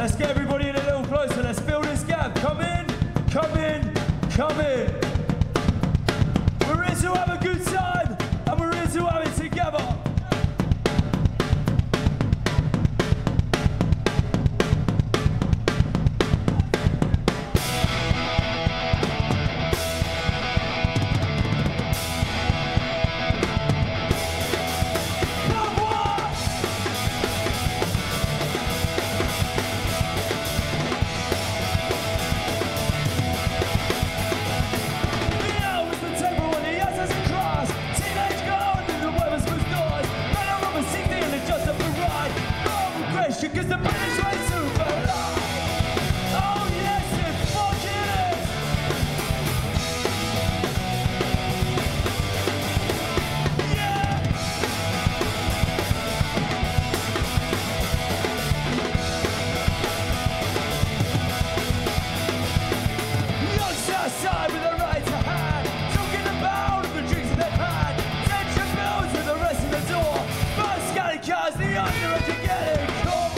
Let's get everybody in a little closer. Let's fill this gap. Come in, come in, come in. We're here to have a good time, and we're here to have it together. Because the British way super alive. Oh yes, it fucking is. Yeah. Youngsters outside with the right to hand, talking about the drinks that they've had. Tension bills with the rest of the door. First scatty cars, the underage are getting caught.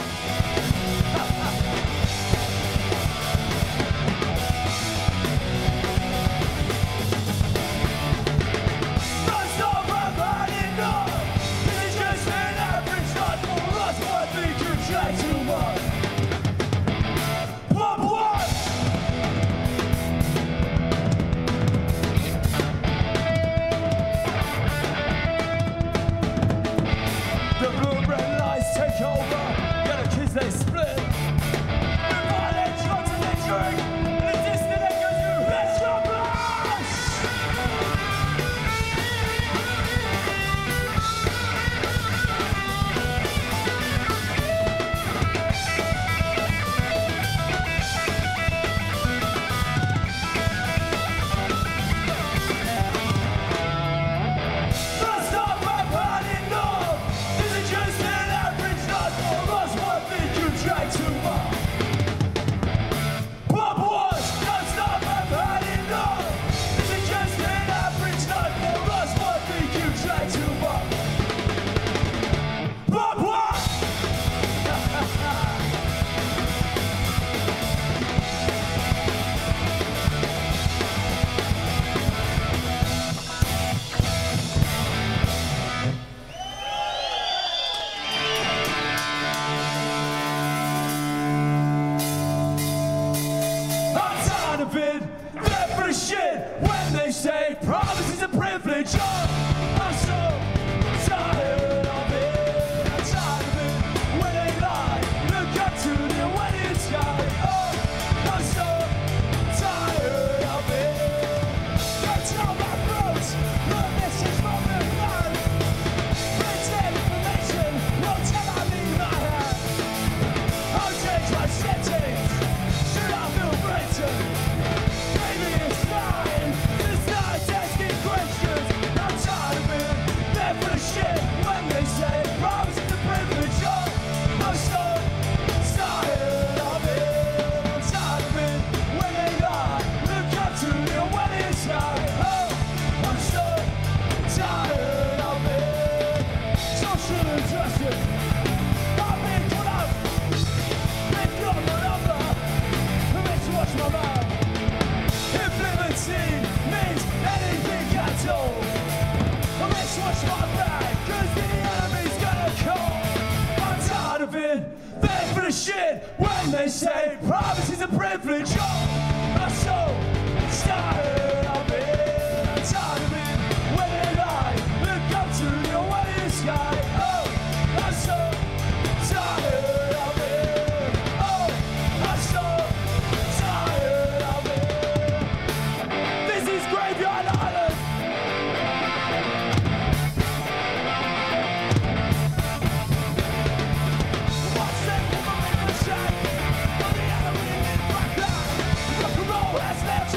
They split. Before they drugs and they drink, in the distance they go through restaurant blast. First off, I've had enough. This is just an average night for us. Try too much. Pop wash, don't stop, I've had enough. This is just an average night for us. What think you try too much? Pop wash. They're for shit when they say promise is a privilege. Oh, I'm so tired of it. I'm tired of it when they lie. Look up to the wedding sky. Oh, I'm so tired of it. That's all my throats. The message from the man. Printed information won't tell I leave my hand. I'll change my settings. Should I feel better? They're for the shit when they say promise is a privilege. Oh, I'm so tired of it. I'm tired of it when they lie. Look up to the wedding sky. Oh, I'm so tired of it. Oh, I'm so tired of it. This is Graveyard Island. That's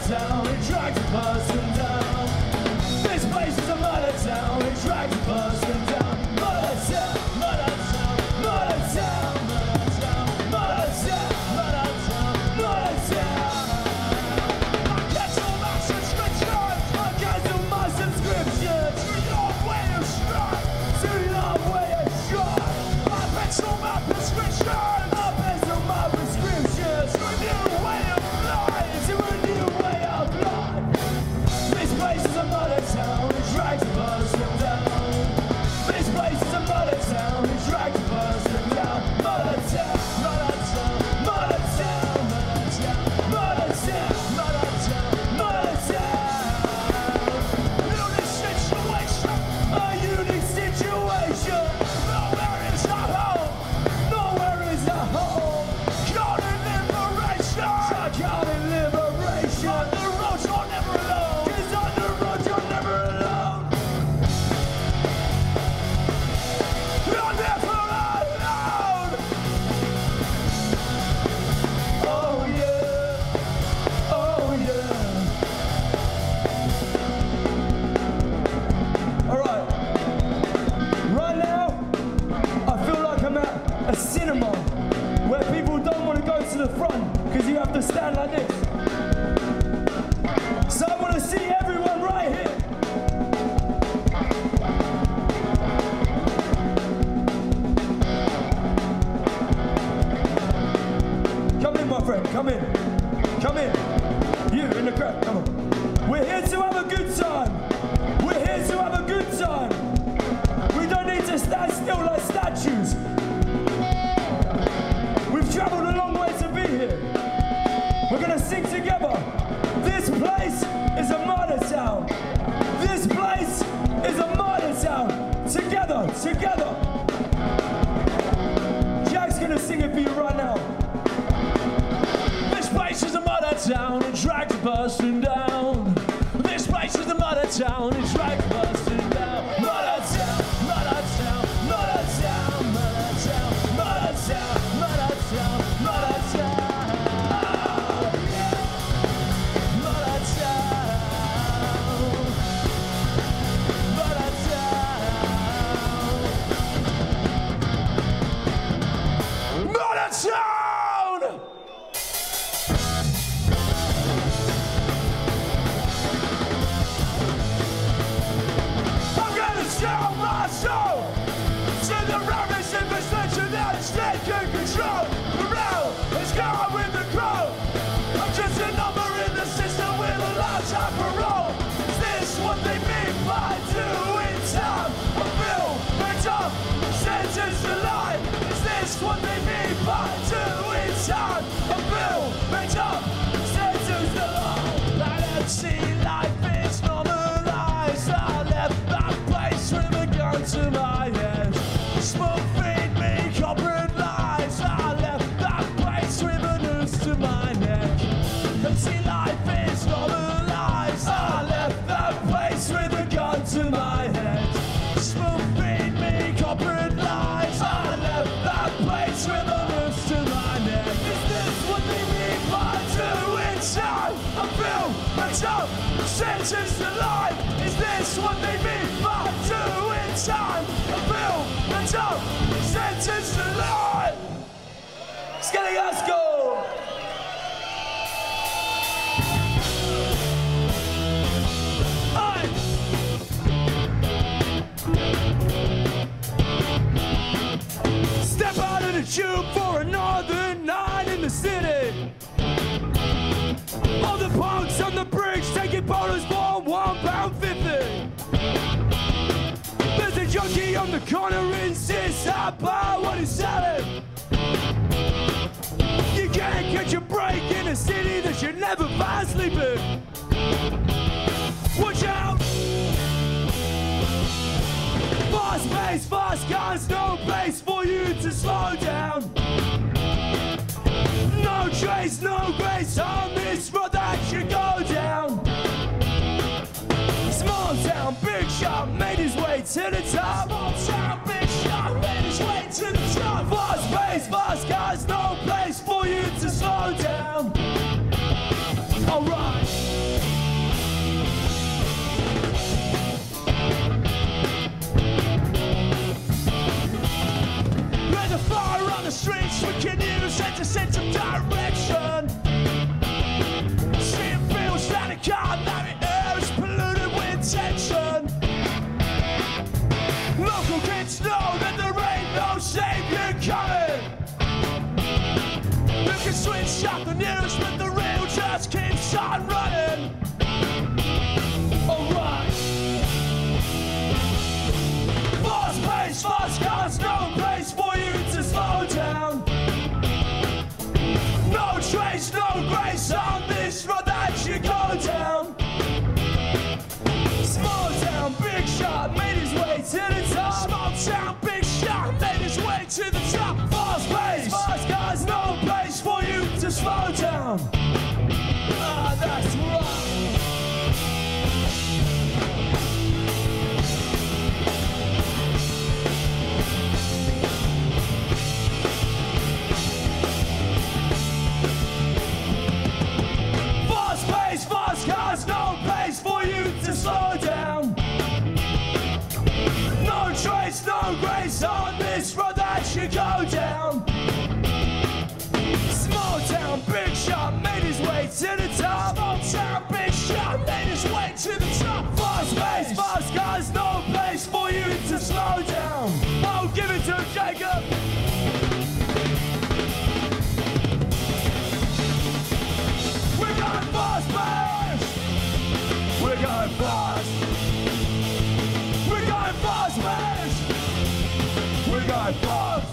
town, it drags a person down. This place is a murder town, it drags a person down. Murder town, murder town, murder town, murder town, murder town, murder town, murder town. I cancel my subscription, I cancel my subscription to your way of strike, to your way of strike. I cancel my prescription, I cancel my prescription to a new way of life, to a new way of life. This place is a murder town, it drags a person down. This place is a murder town, it drags a person down. Murder town, murder town, murder town, murder town, murder town, murder town, murder town. Unique situation, a unique situation. Nowhere is a home, nowhere is a home. Caught in liberation, caught in liberation. On the road you're never alone, 'cause on the road you're never alone. You're never alone. Oh yeah, oh yeah. All right. Right now, I feel like I'm at a cinema where people don't want to go to the front because you have to stand like this. So I want to see everyone right here. Come in, my friend, come in. Come in. You in the crowd, come on. We're here to have a good time. We're here to have a good time. We don't need to stand still like statues. We've traveled a long way to be here. We're gonna sing together. This place is a murder town. This place is a murder town. Together, together. Jack's gonna sing it for you right now. This place is a murder town, it drags a person down. This place is a murder town, it drags a person down. Murder town, murder town, murder town, murder town, murder town, murder town, murder town. Murder town, murder town, murder town. I'm gonna sell my soul to the rubbish infestation that is taking control. The round is going with the crowd. I'm just a number in the system with a lifetime parole. Is this what they mean by doing time? A bill, a job, sentence to life. Is this what they mean by doing time? A bill, a job, sentence to life. I don't see life is normalized. I left that place with a gun to my head. Smoke feed me corporate lies. I left that place with a noose to my neck. Don't see life is normalized. I left that place with a gun to my head. Smoke feed me corporate lies. I left that place with a noose to my neck. Is this what they mean by doing time? A bill, a job, sentence to life. Is this what they mean by doing time? A bill, a job, sentence to life. Skelegasco! Step out of the tube for another night in the city. All the punks on the bridge taking photos for £1.50. There's a junkie on the corner insists I buy what he's selling. You can't catch a break in a city that you never find sleeping. Watch out! Fast pace, fast cars, no place for you to slow down. No trace, no grace on this road that you go down. Small town, big shot, made his way to the top. Small town, big shot, made his way to the top. Fast pace, fast cars, no place for you to slow down. Alright. shot the nearest, but the real just keeps on running. Alright. Fast pace, fast cars, no place for you to slow down. No trace, no grace on this road that you go down. Small town, big shot, made his way to the top. Small town, big shot, made his way to the top. Fast pace, fast cars, no place for you to slow down. Ah, that's right. Fast cars, no place for you to slow down. No trace, no grace on this road that you go down. Small town, big shot, made his way to the top. Small town, big shot, made his way to the top. Fast pace, fast cars, no place for you to slow down. Oh, give it to Jacob. We're going fast pace. We're going fast. We're going fast pace. We're going fast.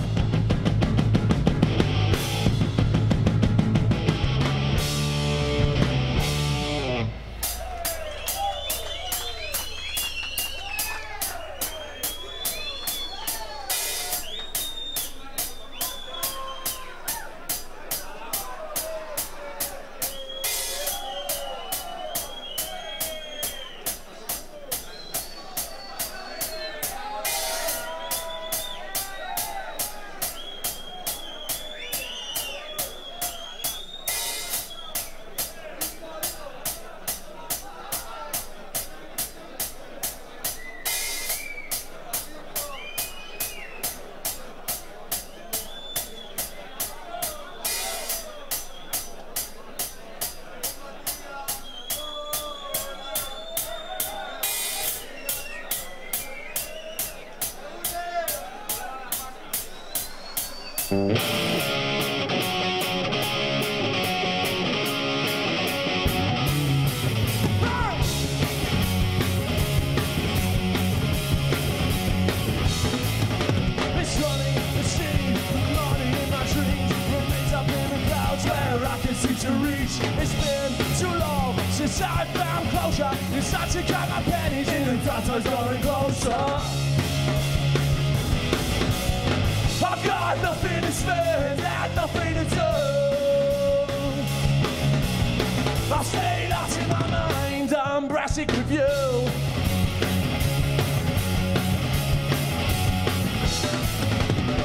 It's been too long since I found closure. It's time to count my pennies in the dust is going closer. I've got nothing to spend and nothing to do. I stay lost in my mind, I'm brassic with you.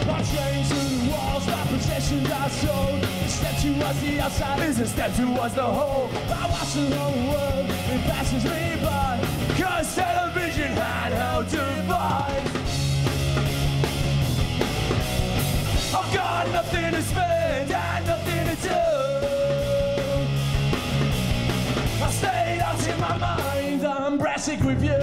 My chains to the walls, my possessions are sold. A step towards the outside is a step towards the whole. I watch the whole world, it passes me by. Cause television handheld device. I've got nothing to spend and nothing to do. I stayed out in my mind, I'm brassic with you.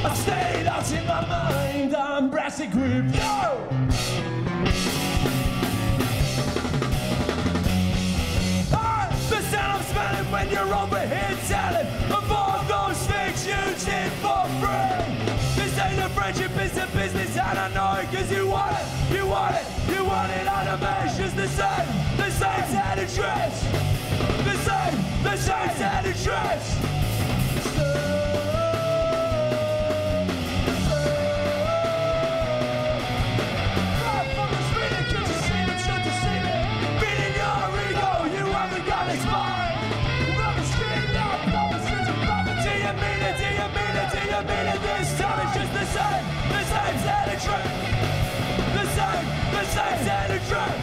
I stayed out in my mind, I'm brassic with you. The sound I'm smelling when you're over here telling of all those things you did for free. This ain't a friendship, it's a business, and I know it cause you want it, you want it, you want it. Animation's the same set of dress, the same. the same set of dress. This time it's just the same set of dress. The same set of dress.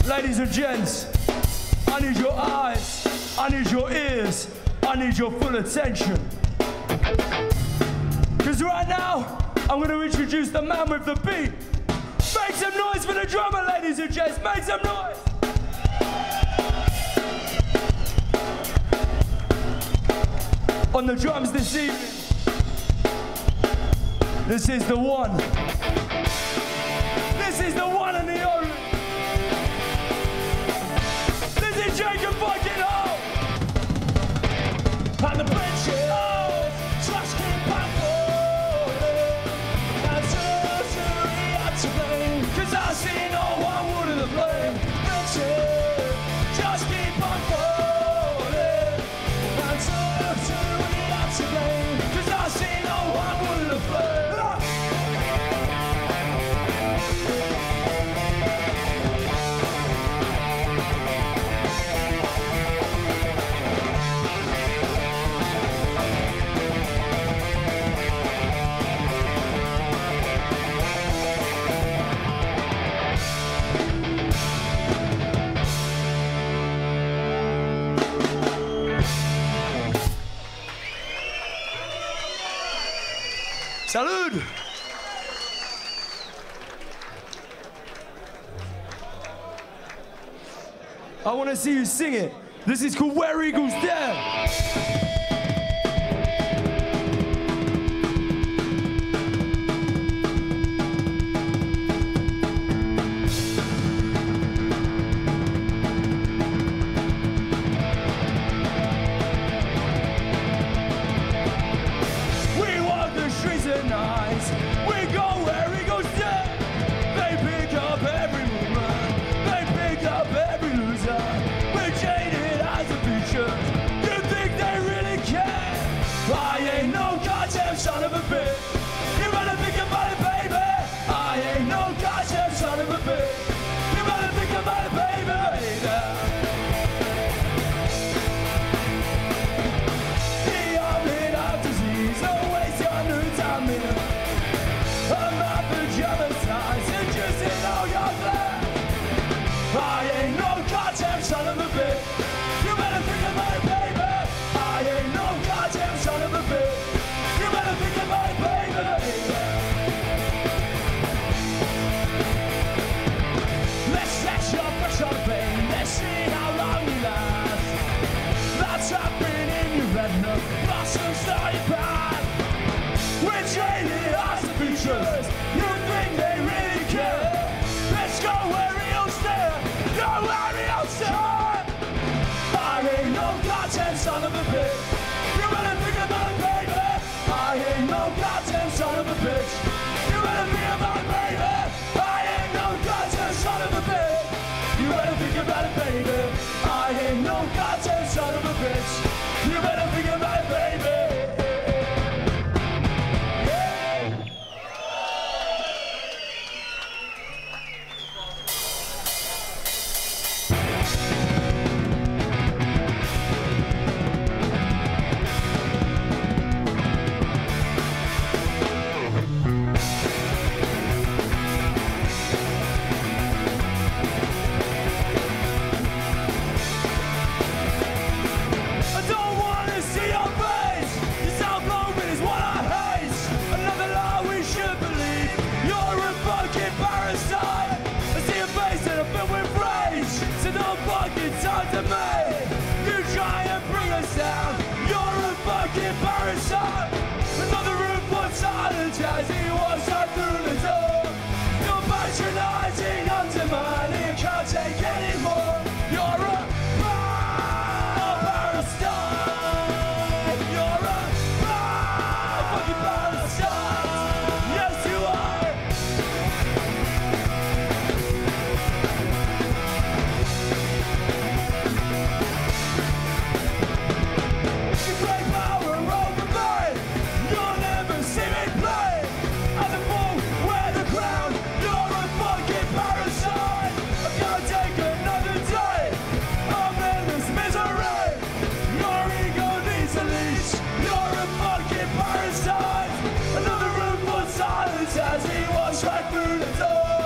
Ladies and gents, I need your eyes, I need your ears, I need your full attention. Because right now, I'm going to introduce the man with the beat. Make some noise for the drummer, ladies and gents, make some noise. On the drums this evening, this is the one. This is the one and the only. This is Jacob fucking Hall. And the bridges just keep on falling. And so we have to blame. Salud! I want to see you sing it. This is called Where Eagles Dare. Son of a bitch, you better think about it, baby. I ain't no goddamn son of a bitch. You better think about it, baby. The army of disease, always your new time in. My pajama size, and just in all your glare. I ain't no goddamn son of a bitch. You better think about it, baby. I ain't no goddamn son of a bitch. Think about it, baby. Let's set your pressure on pain. Let's see how long we last. That's happening in your retina. Blossoms started bad. We're jaded as the features. You think they really care? Let's go where he'll stare. Go where he'll stare. I ain't no goddamn son of a bitch. You better think about it, baby. I ain't no goddamn son of a bitch. You better think about it, baby. I ain't no goddamn son of a bitch. You better think about it, baby. I ain't no goddamn son of a bitch. You better think about it, baby. Parasite. Another room was silent as he walks right through the door. You're patronizing, undermining, you can't take anymore. You're a parasite. You're a fucking parasite. Yes, you are. You break power over mine. You'll never see me play. At the ball, wear the crown. You're a fucking parasite. I can't take another day of endless misery. Your ego needs a leash. You're a fucking parasite. Another room full silence as he walks right through the door.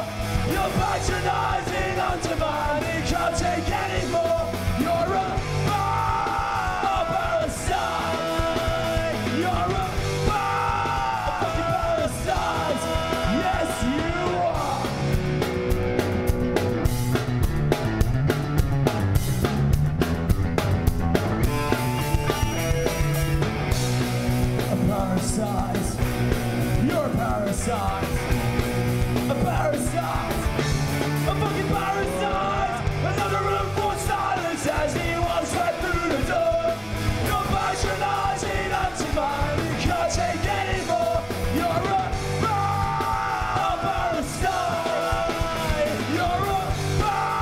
You're patronizing, undermining, can't take anymore. You're a parasite. You're a fucking parasite. Yes, you are. A parasite. You're a parasite. A parasite. A fucking parasite. Another room full of silence as he walks right through the door. You're patronizing, undermining, you can't take anymore. You're a parasite. You're a fucking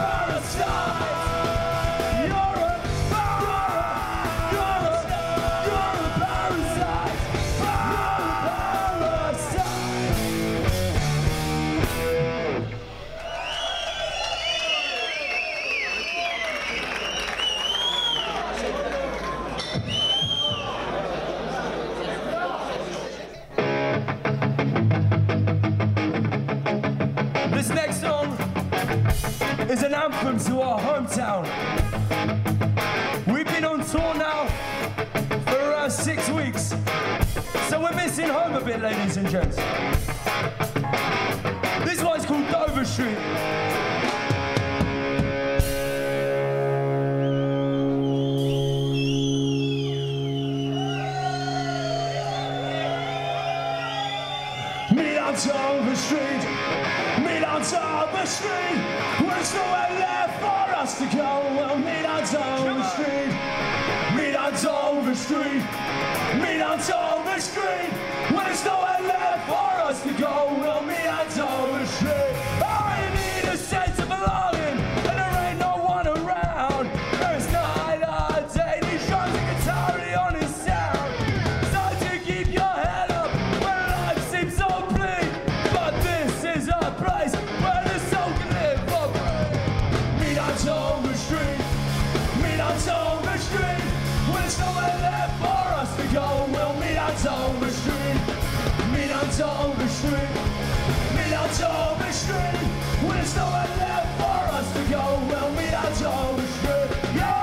parasite. You're a parasite. You're a parasite. This next song is an anthem to our hometown. We've been on tour now for around 6 weeks. So So we're missing home a bit, ladies and gents. This one's called Dover Street. Meet on Dover Street, meet on Dover Street. There's nowhere left for us to go. We'll meet on Dover Street, meet on Dover Street, meet on Dover Street. There's nowhere left for us to go. We'll meet on Dover Street. All you need is a sense of belonging, and there ain't no one around. There's night or day, he strums the guitar on his sound. So to keep your head up when life seems so bleak, but this is a place where the soul can live for free. Meet on Dover Street, meet on Dover Street. When there's nowhere left for us to go, we'll meet on Dover Street, meet on Dover Street, meet on Dover Street. When there's nowhere left for us to go, we'll meet on Dover Street. Yeah.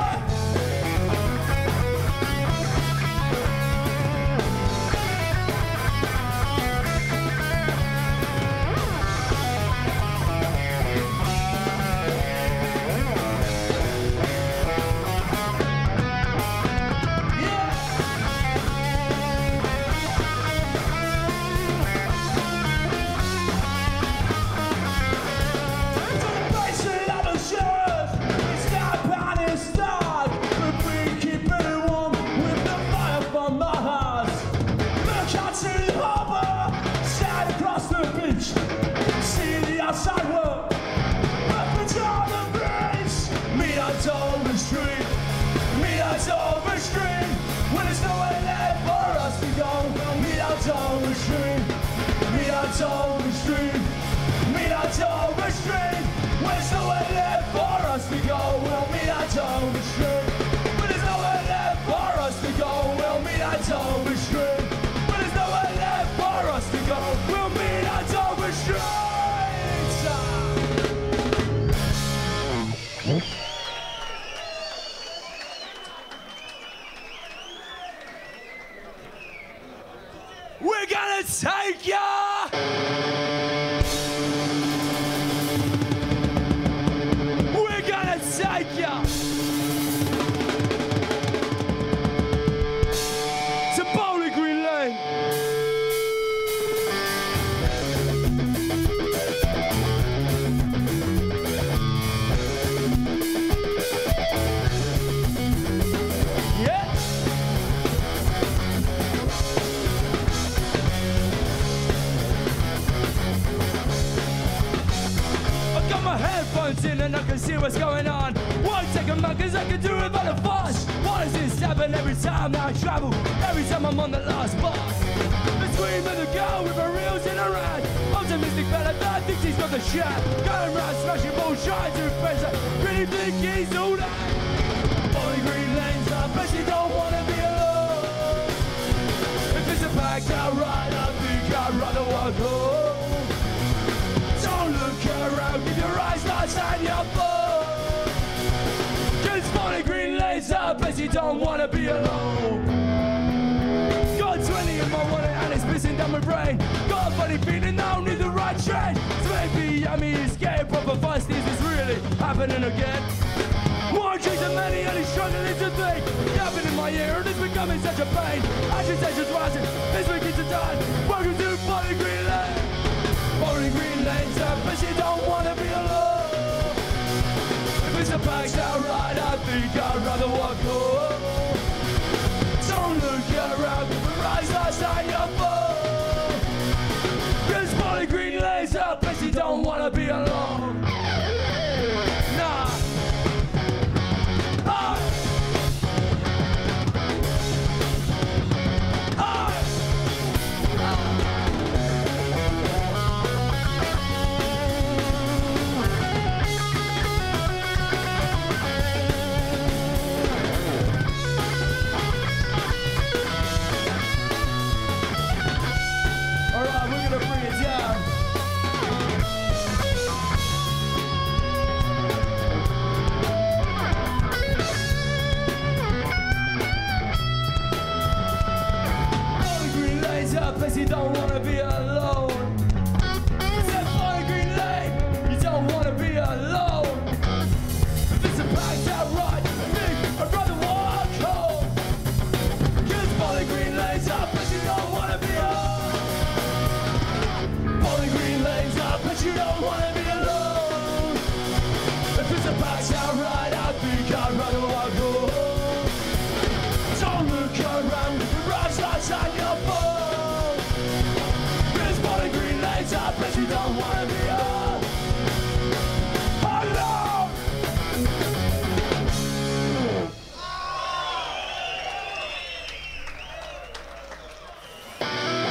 Dover Street, meet on Dover Street. When there's nowhere left for us to go, we'll meet on Dover Street, meet on Dover Street, meet on Dover Street. When there's nowhere left for us to go, we'll meet on Dover Street. When there's nowhere left for us to go, we'll meet on Dover Street. When there's nowhere left for us to go, we'll meet on Dover Street. We're gonna take ya! We're gonna take ya! To Bowling Green Lane! Yeah! My headphones in and I can see what's going on. Won't take a man cause I can do it by the fuss. Why does this happen every time that I travel? Every time I'm on the last bus. The scream of the girl with her reels in her hand. Optimistic fella that thinks he's got the shit. Going round smashing balls, trying to impress her. Really think he's all that. Bowling Green Lanes, I bet you don't wanna be alone. If it's a packed out ride, I think I'd rather walk home. Don't look around, keep your eyes lost on your phone. Cause Bowling Green Lanes, I bet you don't wanna be alone. Got 20 in my wallet and it's pissing down my brain. Got a funny feeling I don't need the right train. So maybe yummy is getting proper fast. Is this really happening again? More drinks than many and he's struggling to think. Yapping in my ear and it's becoming such a pain. Agitation's rising, this week is a time. Welcome to Bowling Green Lane. Bowling Green Lanes, I bet you don't wanna be alone. If it's a packed out ride, I think I'd rather walk home. Don't look around, keep your eyes lost on your phone. Cause Bowling Green Lanes, I bet you don't wanna be alone. Nah. says you don't wanna be alone. Said Bowling Green Lane, you don't wanna be alone. If it's a packed out ride, me, I'd rather walk home. Cause Bowling Green Lane's up, but you don't wanna be alone. Bowling Green Lane's up, but you don't wanna be alone. If it's a packed out ride, I think I'd rather walk home. Don't look around, the bright lights on your phone. Cause Bowling Green Lane's up, but you don't wanna be alone.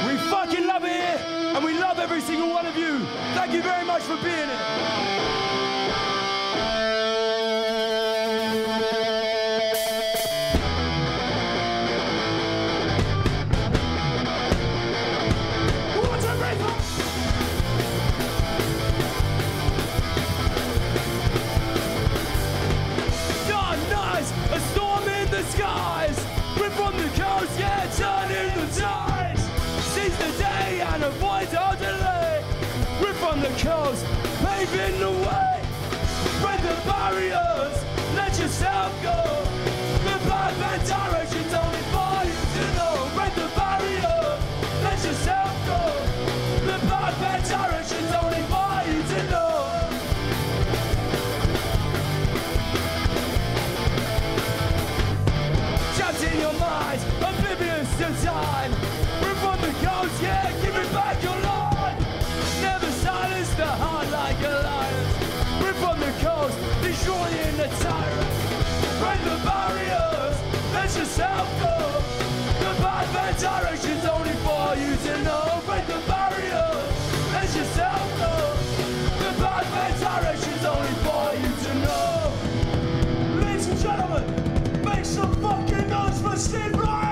We fucking love it here, and we love every single one of you. Thank you very much for being here. A storm in the skies, we're from the coast, yeah, turning the tides. Seize the day and avoid all delay. We're from the coast, paving the way. Break the barriers, let yourself go. The path and direction's only for you to know. Break the barrier, let yourself go. The path and direction's only for you to know. In your mind, oblivious to time. We're from the coast, yeah, give it back your life. Never silence the heart like a lion. We're from the coast, destroying the tyrant. Break the barriers, let yourself go. The path and direction's only for you to know. Break the barriers, let yourself go. The path and direction's only for you to know. Ladies and gentlemen, make some fucking noise for Steve Ryan!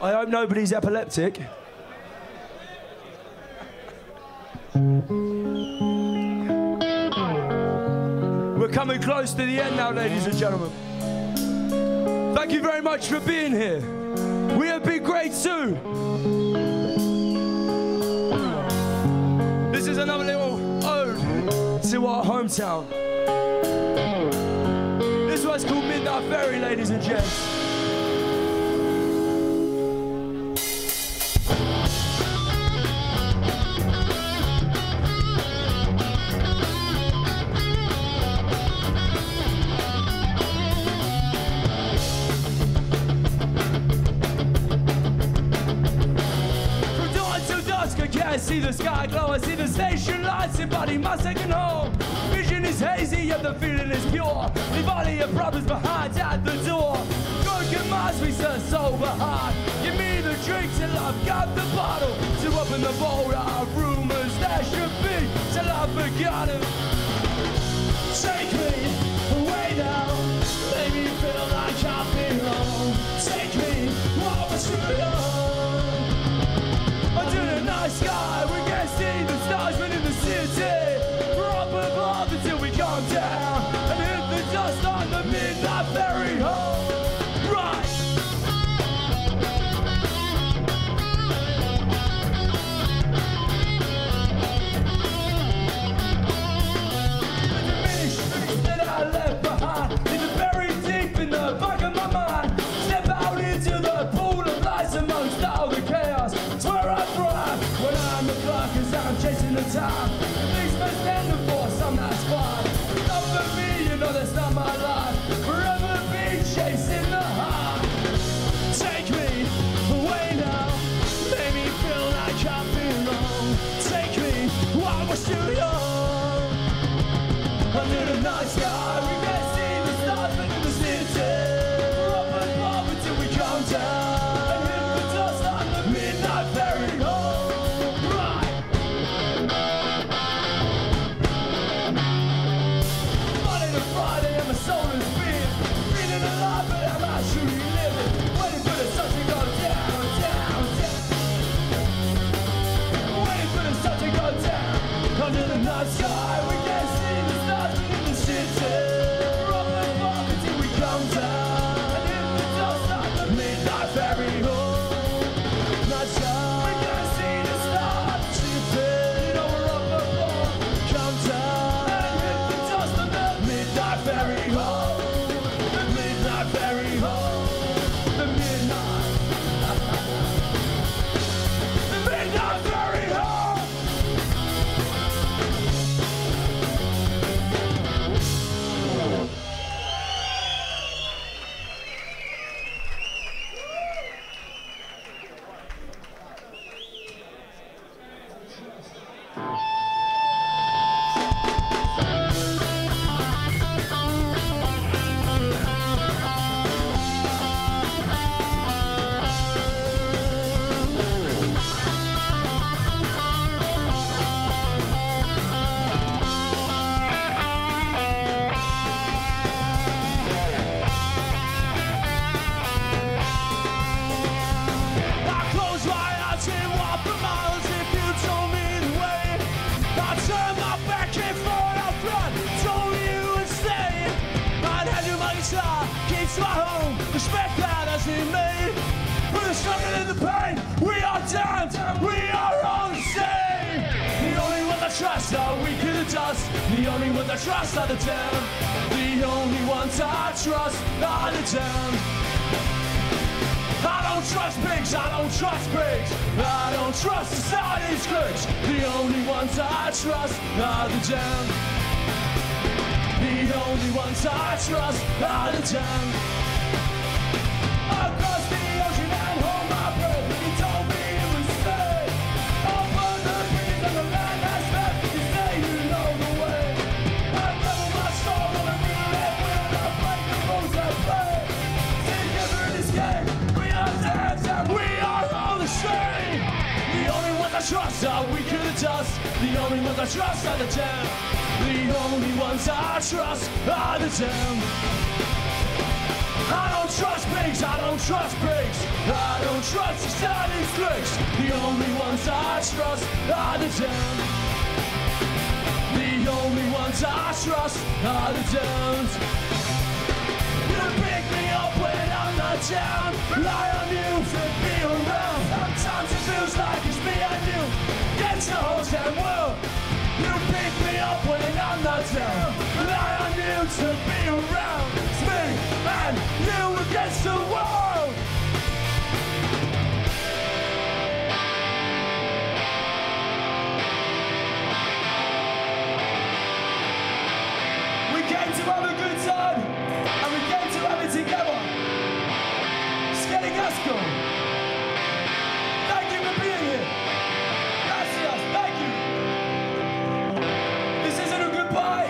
I hope nobody's epileptic. We're coming close to the end now, ladies and gentlemen. Thank you very much for being here. We have been great too. This is another little ode to our hometown. This one's called Midnight Ferry, ladies and gents. I see the sky glow, I see the station lights embody my second home. Vision is hazy, yet the feeling is pure. Leave all of your problems behind at the door. Broken minds, we search sober heart. Give me the drink till I've got the bottle. To open the bowl of rumors there should be till I've forgotten. Take me way down, make me feel like I belong. Take me over to you. Under the night sky, we can't see the stars within the city. We're up above until we calm down and hit the dust on the midnight ferry home. Right. chasing the time. Things must stand for some, that's fine. Not for me, you know that's not my life. Forever be chasing the high. Take me away now, make me feel like I belong. Take me while I was too young. Under the night sky, we can see the stars within the city. We're up above until we come down. And hit the dust on the midnight ferry home. Right. Monday to Friday and my soul is being. Feeling alive but I'm actually living. Waiting for the sun to go down, down, down. Waiting for the sun to go down. Under the night sky, we can see the stars within the city. We're up above until we come down. And hit the dust on the midnight ferry home. Night sky, we can see the stars city. You know we're up above, come down. And hit the dust on the midnight ferry home. The midnight ferry home. The midnight. The midnight ferry home. I close my eyes and walk for miles if you told me the way. I turn my back and fall out front, told you would stay. I'd hand you my guitar, keeps my home, respect that as we made. For the struggle and the pain, we are damned, we are all the same. The only ones I trust are weak in the dust, the only ones I trust are the damned. The only ones I trust are the damned. I don't trust pigs, I don't trust pigs. I don't trust society's crooks. The only ones I trust are the damned. The only ones I trust are the damned. Across the ocean and hold my breath. He told me it would stay. Over the bridges and the land has left. You say you know the way. I level my soul on a roulette wheel. I break the rules I play. Together in this game, we are damned and we are all the same. The only ones I trust are weak in the dust. The only ones I trust are the damned. The only ones I trust are the damned. I don't trust pigs, I don't trust pigs. I don't trust society's tricks. The only ones I trust are the damned. The only ones I trust are the damned. You pick me up when I'm not down. Rely on you to be around. Sometimes it feels like it's me and you against the whole damn world. You pick me up when I'm not down. Rely on you to be around. It's me and you against the world. We came to have a good time, and we came to have it together. Skelly Gasco, thank you for being here. Gracias, thank you. This isn't a goodbye,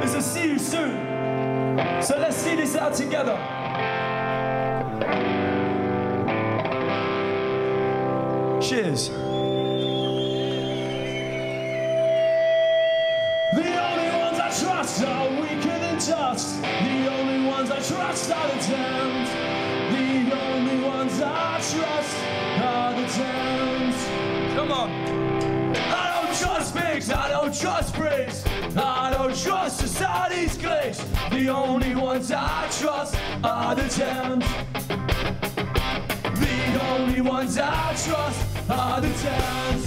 it's a see you soon. So let's see this out together. Cheers. The only ones I trust are weaker than dust. The only ones I trust are the damned. The only ones I trust are the damned. Come on. I don't trust pigs, I don't trust pigs. I don't trust society's cliques. The only ones I trust are the damned. The only ones I trust are the damned.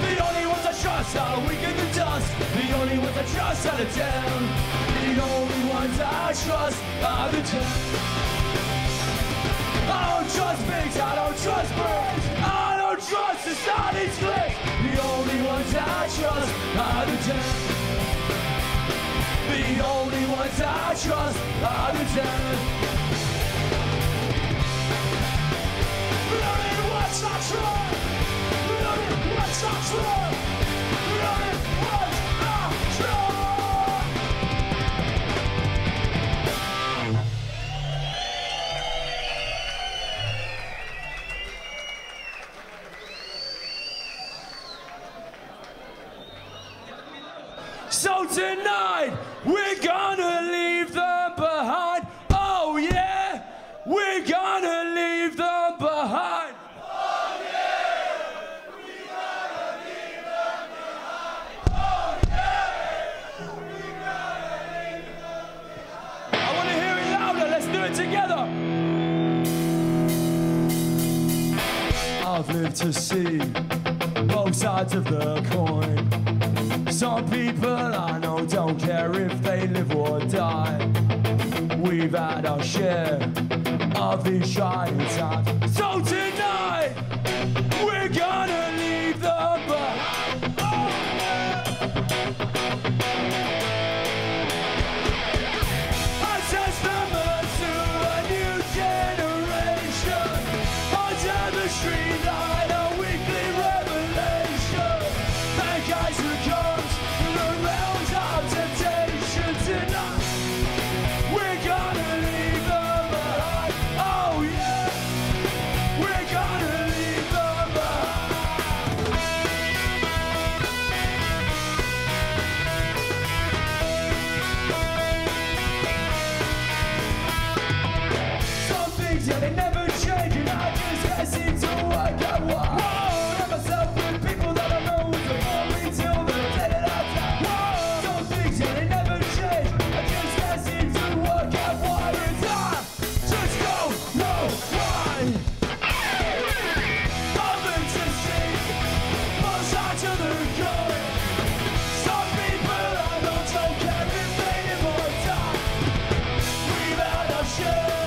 The only ones I trust are weak in the dust. The only ones I trust are the damned. The only ones I trust are the damned. I don't trust pigs, I don't trust birds. I don't across society's cliff. The only ones I trust are the dead. The only ones I trust are the dead. The only ones I trust. The only ones I trust. The only ones I trust. So tonight, we're gonna leave them behind. Oh yeah, we're gonna leave them behind. Oh yeah, we're gonna leave them behind. Oh yeah, we're gonna leave them behind. I wanna hear it louder, let's do it together. I've lived to see both sides of the coin. Some people I know don't care if they live or die. We've had our share of these trying times. So tonight, we're gonna leave them behind. Oh, yeah. A testament to a new generation. Under the streetlight, a weekly revelation. Thank guys who comes from the realms of temptation tonight. We're gonna leave them behind. Oh yeah, we're gonna leave them behind. Some things, yeah, they never change, and I just can't seem to work out why. Whoa, myself with people that I know before me till the day that I die. Whoa, some things, yeah, they never change. I just can't seem to work out why. And I just don't know why. I've been to see both sides of the coin. Some people I know don't care if they live or die. We've had our share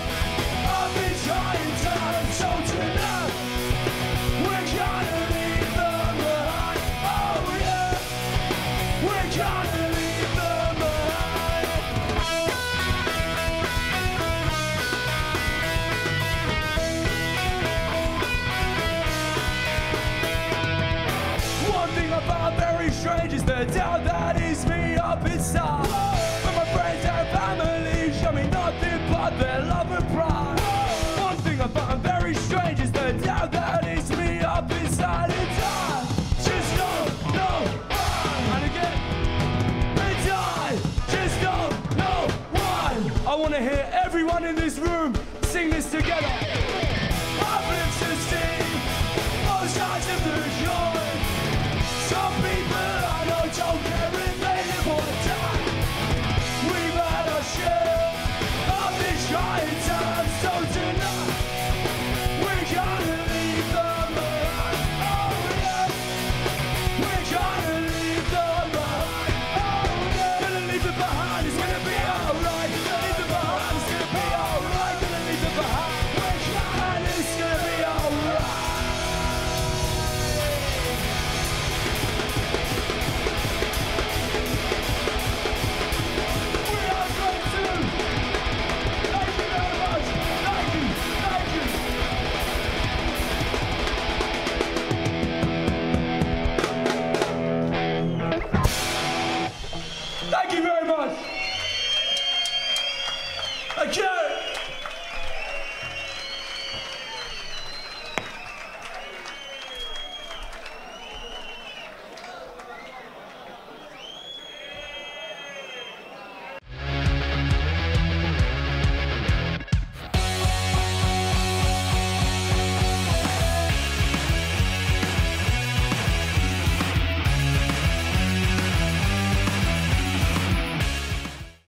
of these trying times. So tonight, we're gonna leave them behind. Oh yeah, we're gonna leave them behind. One thing I found very strange is the doubt that is me up inside. But my friends and family show me nothing but their love and pride. One thing I found very strange is the doubt that is me up inside. And I just don't know why. And again, and I just don't know why. I want to hear everyone in this room sing this together. I've lived to see both sides of the coin. Some people I know don't care if they live or die. We've had our share of these trying times. So tonight, we're gonna leave them behind. Oh yeah, we're gonna leave them behind. Oh yeah, gonna leave them behind. It's gonna be alright. Gonna leave them behind. It's gonna be alright. Gonna leave them behind. We're gonna. It's gonna be alright. We are going to. Thank you very much. Thank you. Thank you. Thank you very much.